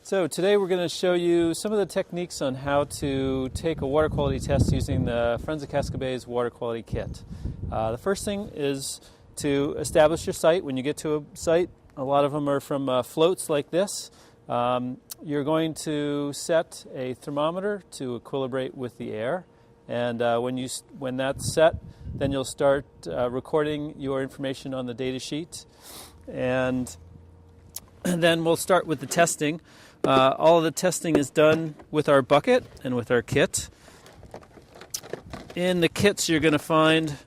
So today we're going to show you some of the techniques on how to take a water quality test using the Friends of Casco Bay's water quality kit. The first thing is to establish your site. When you get to a site, a lot of them are from floats like this. You're going to set a thermometer to equilibrate with the air, and when that's set, then you'll start recording your information on the data sheet, and then we'll start with the testing. All of the testing is done with our bucket and with our kit. In the kits you're going to find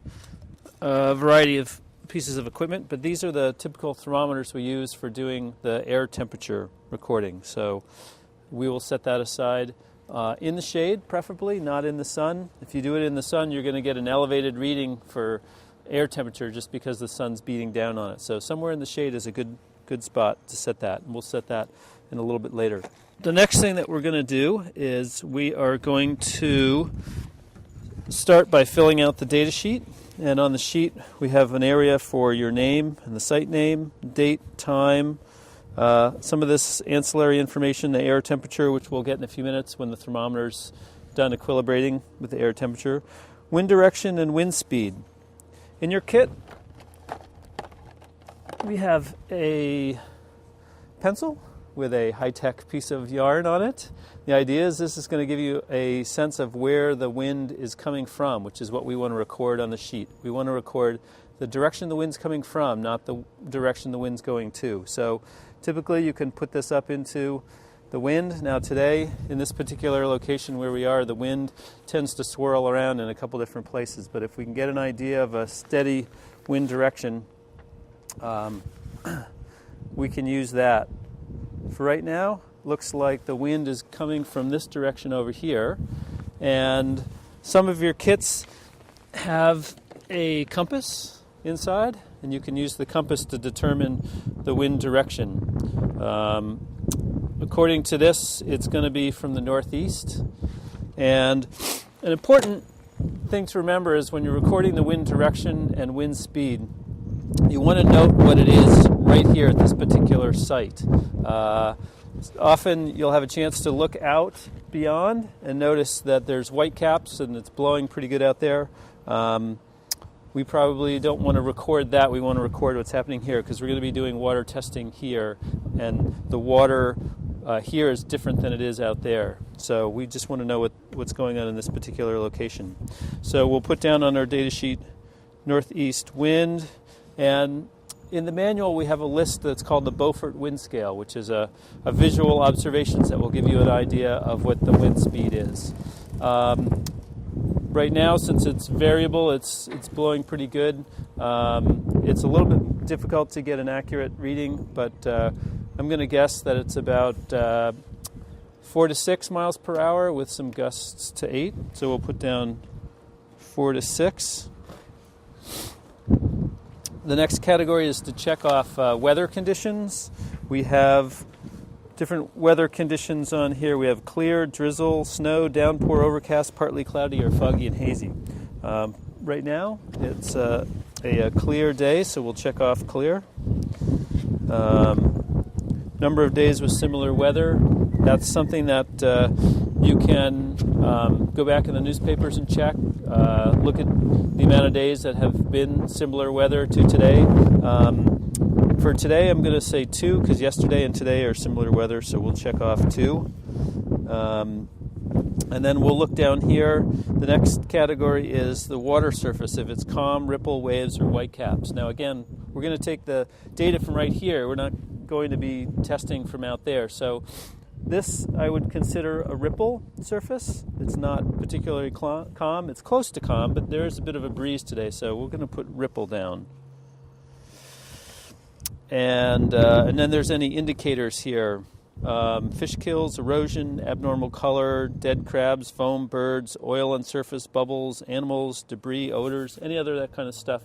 a variety of pieces of equipment, but these are the typical thermometers we use for doing the air temperature recording. So we will set that aside in the shade, preferably, not in the sun. If you do it in the sun, you're going to get an elevated reading for air temperature just because the sun's beating down on it. So somewhere in the shade is a good spot to set that, and we'll set that in a little bit later. The next thing that we're going to do is we are going to start by filling out the data sheet, and on the sheet we have an area for your name and the site name, date, time, some of this ancillary information, the air temperature, which we'll get in a few minutes when the thermometer's done equilibrating with the air temperature, wind direction and wind speed. In your kit we have a pencil with a high-tech piece of yarn on it. The idea is this is going to give you a sense of where the wind is coming from, which is what we want to record on the sheet. We want to record the direction the wind's coming from, not the direction the wind's going to. So typically you can put this up into the wind. Now today, in this particular location where we are, the wind tends to swirl around in a couple different places, but if we can get an idea of a steady wind direction, we can use that. For right now, looks like the wind is coming from this direction over here, and some of your kits have a compass inside, and you can use the compass to determine the wind direction. According to this, it's going to be from the northeast, and an important thing to remember is when you're recording the wind direction and wind speed, you want to note what it is right here at this particular site. Often you'll have a chance to look out beyond and notice that there's white caps and it's blowing pretty good out there. We probably don't want to record that. We want to record what's happening here because we're going to be doing water testing here, and the water here is different than it is out there. So we just want to know what's going on in this particular location. So we'll put down on our data sheet northeast wind, and in the manual we have a list that's called the Beaufort wind scale, which is a visual observations that will give you an idea of what the wind speed is. Right now, since it's variable, it's blowing pretty good. It's a little bit difficult to get an accurate reading, but I'm going to guess that it's about 4 to 6 miles per hour with some gusts to 8. So we'll put down 4 to 6. The next category is to check off weather conditions. We have different weather conditions on here. We have clear, drizzle, snow, downpour, overcast, partly cloudy, or foggy and hazy. Right now it's a clear day, so we'll check off clear. Number of days with similar weather. That's something that you can go back in the newspapers and check. Look at the amount of days that have been similar weather to today. For today, I'm going to say 2 because yesterday and today are similar weather, so we'll check off 2. And then we'll look down here. The next category is the water surface, if it's calm, ripple, waves, or white caps. Now again, we're going to take the data from right here. We're not going to be testing from out there. So this I would consider a ripple surface. It's not particularly calm. It's close to calm, but there is a bit of a breeze today, so we're going to put ripple down. And then there's any indicators here. Fish kills, erosion, abnormal color, dead crabs, foam, birds, oil on surface, bubbles, animals, debris, odors, any other that kind of stuff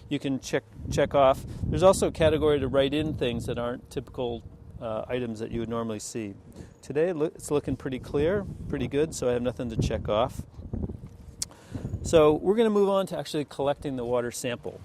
you can check off. There's also a category to write in things that aren't typical items that you would normally see. Today it's looking pretty clear, pretty good, so I have nothing to check off. So we're going to move on to actually collecting the water sample.